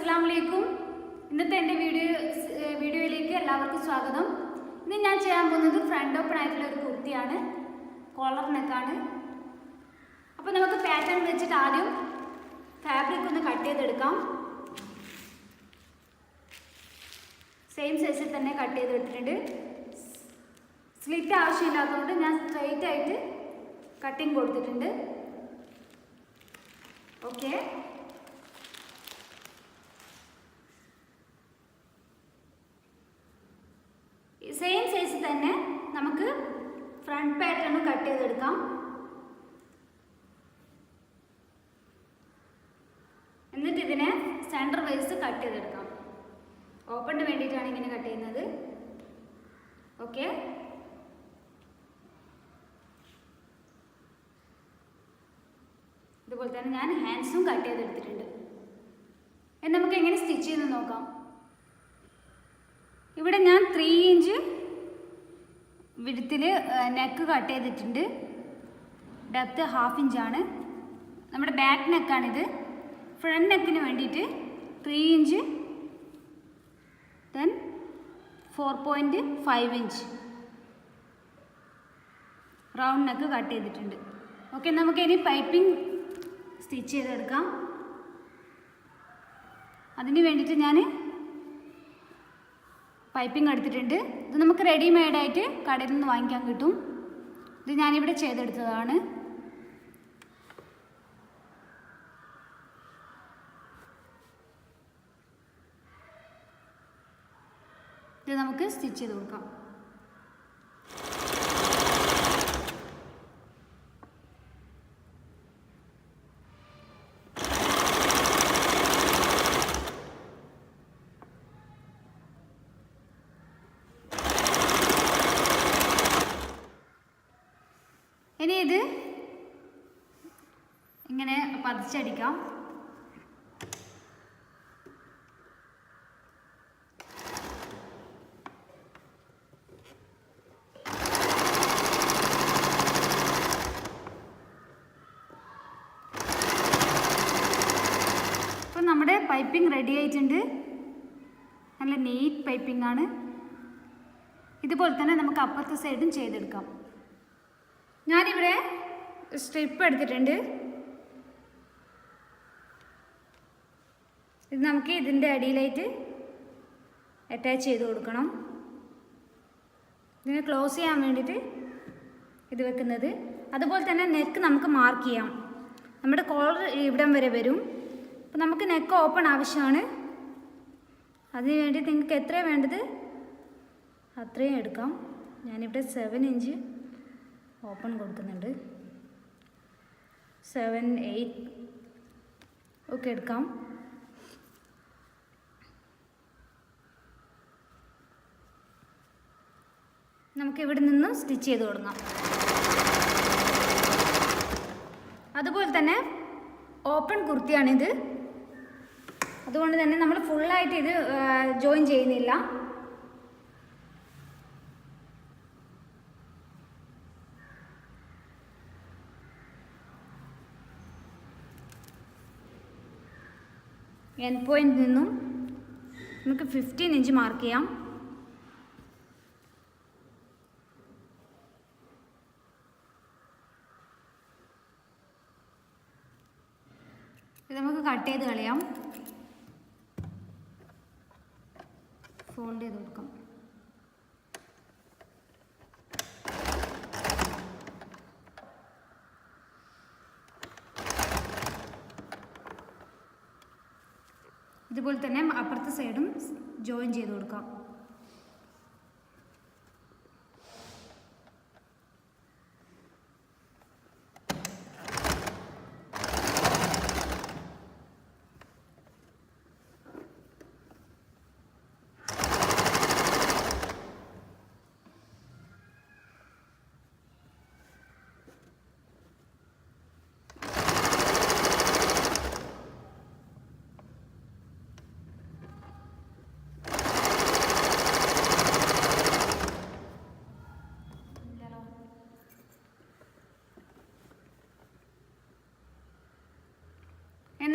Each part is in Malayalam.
അസ്സലാമലൈക്കും. ഇന്നത്തെ എൻ്റെ വീഡിയോയിലേക്ക് എല്ലാവർക്കും സ്വാഗതം. ഇന്ന് ഞാൻ ചെയ്യാൻ പോകുന്നത് ഫ്രണ്ട് ഓപ്പൺ ആയിട്ടുള്ള ഒരു കുർത്തിയാണ്, കോളർ നെക്കാണ്. അപ്പോൾ നമുക്ക് പാറ്റേൺ വെച്ചിട്ട് ആദ്യം ഫാബ്രിക് ഒന്ന് കട്ട് ചെയ്തെടുക്കാം. സെയിം സൈസിൽ തന്നെ കട്ട് ചെയ്തെടുത്തിട്ടുണ്ട്. സ്ലിറ്റ് ആവശ്യമില്ലാത്തതുകൊണ്ട് ഞാൻ സ്ട്രെയിറ്റ് ആയിട്ട് കട്ടിങ് കൊടുത്തിട്ടുണ്ട്. ഓക്കെ, സെയിം സൈസ് തന്നെ നമുക്ക് ഫ്രണ്ട് പാറ്റേൺ കട്ട് ചെയ്തെടുക്കാം. എന്നിട്ട് ഇതിനെ സെൻറ്റർ വൈസ് കട്ട് ചെയ്തെടുക്കാം. ഓപ്പണിന് വേണ്ടിയിട്ടാണ് ഇങ്ങനെ കട്ട് ചെയ്യുന്നത്. ഓക്കെ, ഇതുപോലെ തന്നെ ഞാൻ ഹാൻഡ്സും കട്ട് ചെയ്തെടുത്തിട്ടുണ്ട്. ഇനി നമുക്ക് എങ്ങനെ സ്റ്റിച്ച് ചെയ്ത് നോക്കാം. ഇവിടെ ഞാൻ 3 ഇഞ്ച് വിഡ്ത്തിൽ നെക്ക് കട്ട് ചെയ്തിട്ടുണ്ട്. ഡെപ്ത് 1/2 ഇഞ്ചാണ്. നമ്മുടെ ബാക്ക് നെക്കാണിത്. ഫ്രണ്ട് നെക്കിന് വേണ്ടിയിട്ട് 3 inch, then 4.5 inch round neck cut ചെയ്തിട്ടുണ്ട്. ഓക്കെ, നമുക്കിനി പൈപ്പിംഗ് സ്റ്റിച്ച് ചെയ്തെടുക്കാം. അതിന് വേണ്ടിയിട്ട് ഞാൻ പൈപ്പിംഗ് എടുത്തിട്ടുണ്ട്. ഇത് നമുക്ക് റെഡിമെയ്ഡായിട്ട് കടയിൽ നിന്ന് വാങ്ങിക്കാൻ കിട്ടും. ഇത് ഞാനിവിടെ ചെയ്തെടുത്തതാണ്. ഇത് നമുക്ക് സ്റ്റിച്ച് ചെയ്ത് കൊടുക്കാം. ഇനി ഇത് ഇങ്ങനെ പതിച്ചടിക്കാം. അപ്പോൾ നമ്മുടെ പൈപ്പിംഗ് റെഡി ആയിട്ടുണ്ട്. നല്ല നീറ്റ് പൈപ്പിംഗ് ആണ്. ഇതുപോലെ തന്നെ നമുക്ക് അപ്പുറത്തെ സൈഡും ചെയ്തെടുക്കാം. ഞാനിവിടെ സ്ട്രിപ്പ് എടുത്തിട്ടുണ്ട്. ഇത് നമുക്ക് ഇതിൻ്റെ അടിയിലായിട്ട് അറ്റാച്ച് ചെയ്ത് കൊടുക്കണം. ഇതിനെ ക്ലോസ് ചെയ്യാൻ വേണ്ടിയിട്ട് ഇത് വെക്കുന്നത്. അതുപോലെ തന്നെ നെക്ക് നമുക്ക് മാർക്ക് ചെയ്യാം. നമ്മുടെ കോളർ ഇവിടം വരെ വരും. അപ്പോൾ നമുക്ക് നെക്ക് ഓപ്പൺ ആവശ്യമാണ്. അതിന് വേണ്ടി നിങ്ങൾക്ക് എത്രയാണ് വേണ്ടത് അത്രയും എടുക്കാം. ഞാനിവിടെ 7 ഇഞ്ച് ഓപ്പൺ കൊടുക്കുന്നുണ്ട്. 7, 8 ഒക്കെ എടുക്കാം. നമുക്ക് ഇവിടെ നിന്ന് സ്റ്റിച്ച് ചെയ്ത് തുടങ്ങാം. അതുപോലെ തന്നെ ഓപ്പൺ കുർത്തിയാണിത്. അതുകൊണ്ട് തന്നെ നമ്മൾ ഫുള്ളായിട്ട് ഇത് ജോയിൻ ചെയ്യുന്നില്ല. എൻഡ് പോയിന്റിൽ നിന്നും നമുക്ക് 15 ഇഞ്ച് മാർക്ക് ചെയ്യാം. ഇത് നമുക്ക് കട്ട് ചെയ്ത് കളയാം. ഫോൾഡ് ചെയ്ത് കൊടുക്കാം. ഇതുപോലെ തന്നെ അപ്പുറത്തെ സൈഡും ജോയിൻ ചെയ്ത് കൊടുക്കാം.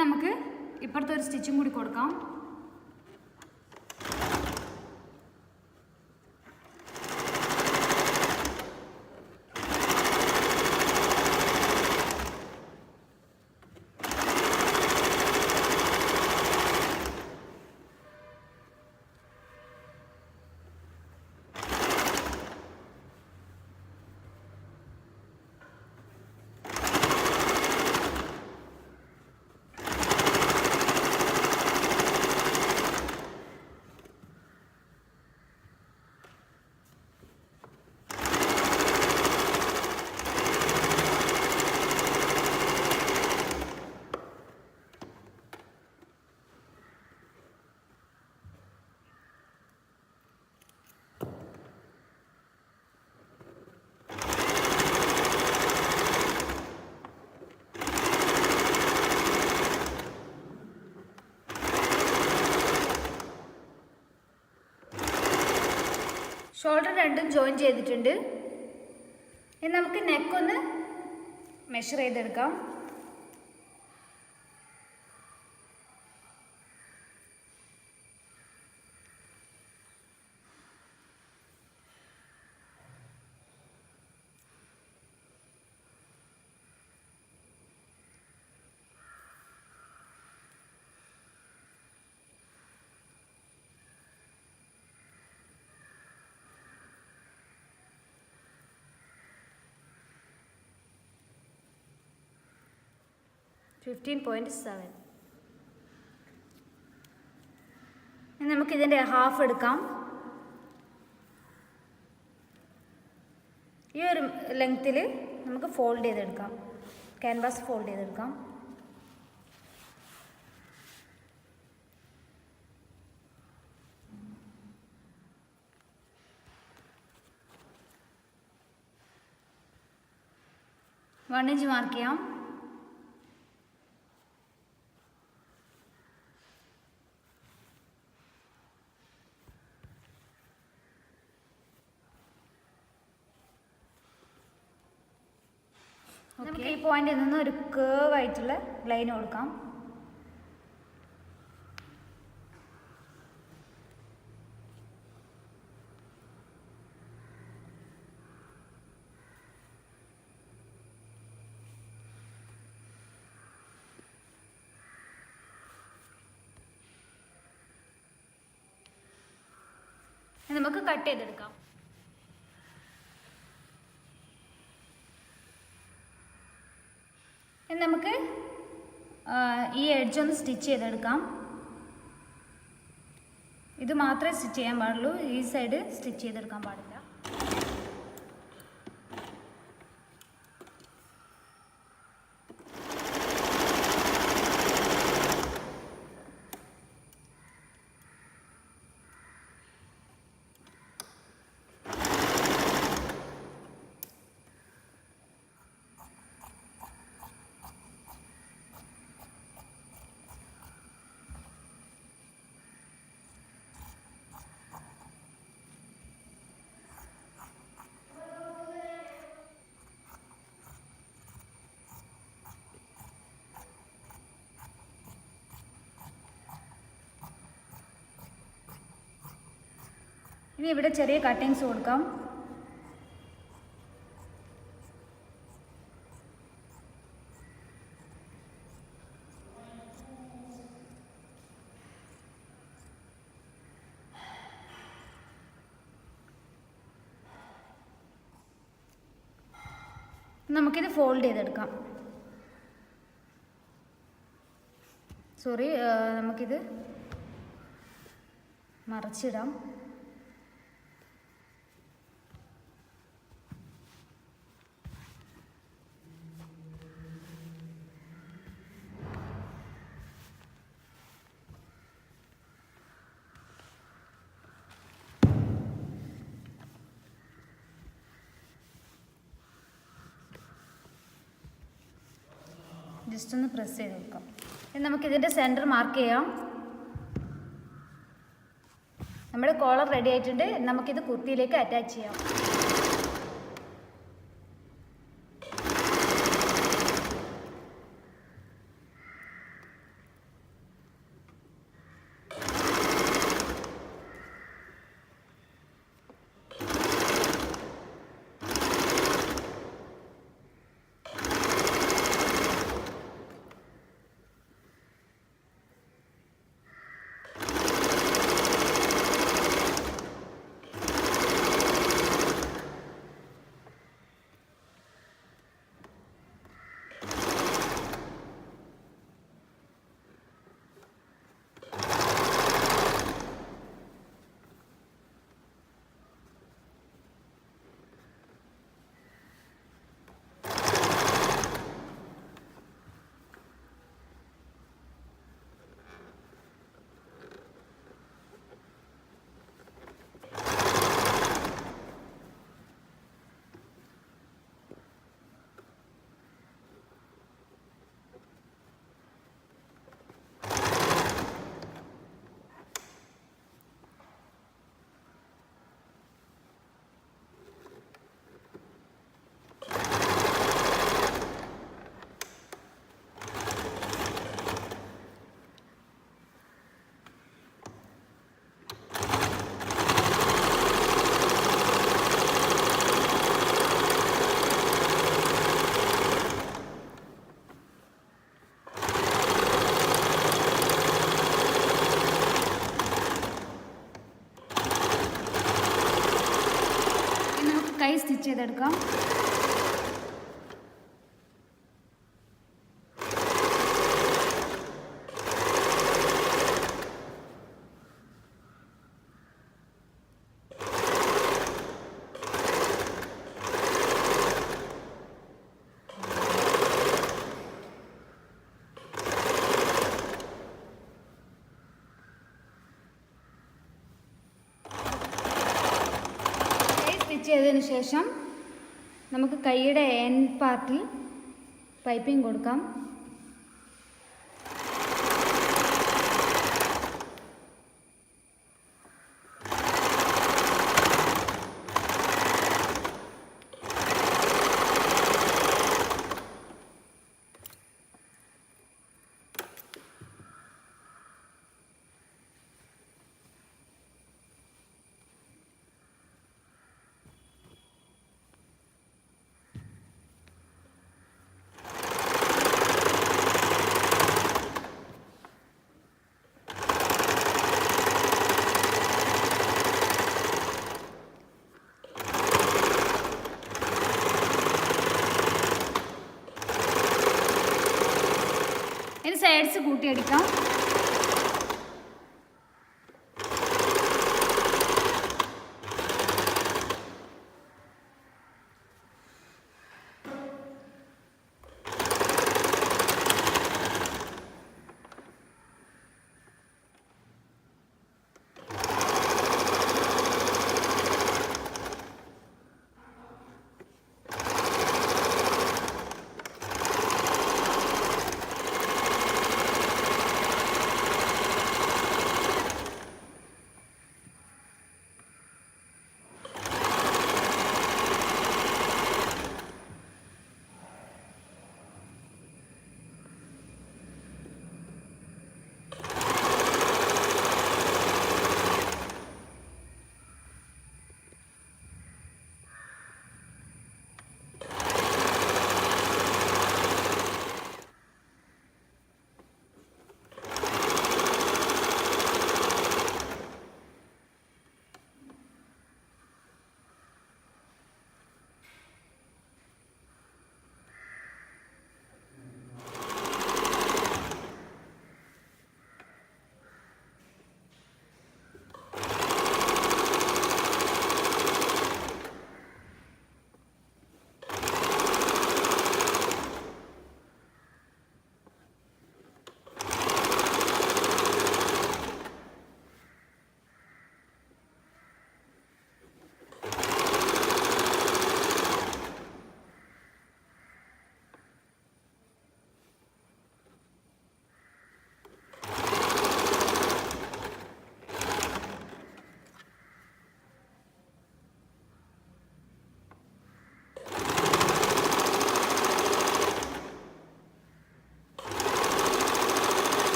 നമുക്ക് ഇപ്പുറത്തെ ഒരു സ്റ്റിച്ചും കൂടി കൊടുക്കാം. ഷോൾഡർ രണ്ടും ജോയിൻ ചെയ്തിട്ടുണ്ട്. ഇനി നമുക്ക് നെക്കൊന്ന് മെഷർ ചെയ്തെടുക്കാം. ഇനി നമുക്കിതിൻ്റെ ഹാഫ് എടുക്കാം. ഈ ഒരു ലെങ്ത്തിൽ നമുക്ക് ഫോൾഡ് ചെയ്തെടുക്കാം. ക്യാൻവാസ് ഫോൾഡ് ചെയ്തെടുക്കാം. വൺ ഇഞ്ച് മാർക്ക് ചെയ്യാം. നമുക്ക് ഈ പോയിന്റിൽ നിന്ന് ഒരു കേർവ് ആയിട്ടുള്ള ലൈൻ കൊടുക്കാം. നമുക്ക് കട്ട് ചെയ്തെടുക്കാം. നമുക്ക് ഈ എഡ്ജ് ഒന്ന് സ്റ്റിച്ച് ചെയ്തെടുക്കാം. ഇത് മാത്രമേ സ്റ്റിച്ച് ചെയ്യാൻ പാടുള്ളൂ, ഈ സൈഡ് സ്റ്റിച്ച് ചെയ്തെടുക്കാൻ പാടില്ല. ഇനി ഇവിടെ ചെറിയ കട്ടിങ്സ് കൊടുക്കാം. നമുക്കിത് ഫോൾഡ് ചെയ്തെടുക്കാം. നമുക്കിത് മറിച്ചിടാം. ജസ്റ്റ് ഒന്ന് പ്രസ് ചെയ്ത് കൊടുക്കാം. ഇനി നമുക്കിതിൻ്റെ സെൻറ്റർ മാർക്ക് ചെയ്യാം. നമ്മുടെ കോളർ റെഡി ആയിട്ടുണ്ട്. നമുക്കിത് കുർത്തിയിലേക്ക് അറ്റാച്ച് ചെയ്യാം. സ്റ്റിച്ച് ചെയ്തെടുക്കാം. സ്റ്റിച്ച് ചെയ്തതിന് ശേഷം നമുക്ക് കൈയുടെ എൻഡ് പാർട്ടിൽ പൈപ്പിംഗ് കൊടുക്കാം. ഇനി സൈഡ്സ് കൂട്ടിയടിക്കാം.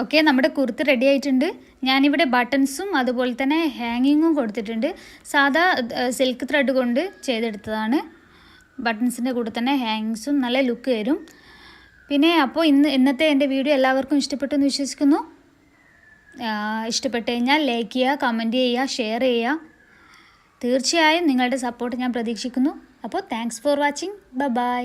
ഓക്കെ, നമ്മുടെ കുർത്തി റെഡി ആയിട്ടുണ്ട്. ഞാനിവിടെ ബട്ടൺസും അതുപോലെ തന്നെ ഹാങ്ങിങ്ങും കൊടുത്തിട്ടുണ്ട്. സാധാ സിൽക്ക് ത്രെഡ് കൊണ്ട് ചെയ്തെടുത്തതാണ്. ബട്ടൺസിൻ്റെ കൂടെ തന്നെ ഹാങ്ങിങ്സും നല്ല ലുക്ക് വരും. പിന്നെ അപ്പോൾ ഇന്നത്തെ എൻ്റെ വീഡിയോ എല്ലാവർക്കും ഇഷ്ടപ്പെട്ടു എന്ന് വിശ്വസിക്കുന്നു. ഇഷ്ടപ്പെട്ട് കഴിഞ്ഞാൽ ലൈക്ക് ചെയ്യുക, കമൻറ്റ് ചെയ്യുക, ഷെയർ ചെയ്യുക. തീർച്ചയായും നിങ്ങളുടെ സപ്പോർട്ട് ഞാൻ പ്രതീക്ഷിക്കുന്നു. അപ്പോൾ താങ്ക്സ് ഫോർ വാച്ചിങ്. ബൈ.